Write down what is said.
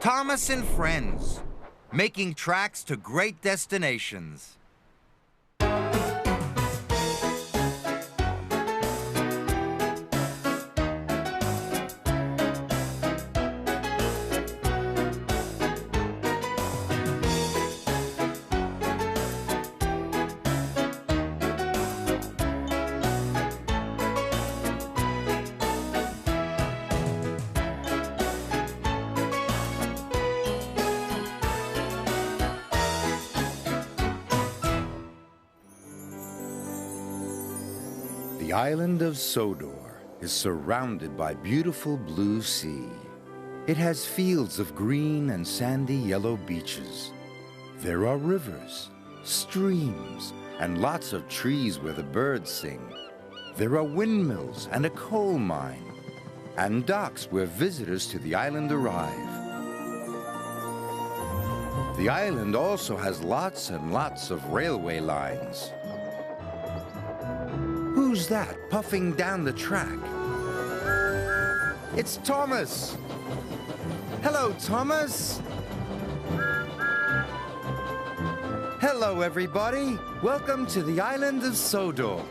Thomas and Friends, making tracks to great destinations. The island of Sodor is surrounded by beautiful blue sea. It has fields of green and sandy yellow beaches. There are rivers, streams, and lots of trees where the birds sing. There are windmills and a coal mine, and docks where visitors to the island arrive. The island also has lots and lots of railway lines. Who's that puffing down the track? It's Thomas! Hello, Thomas! Hello, everybody! Welcome to the island of Sodor.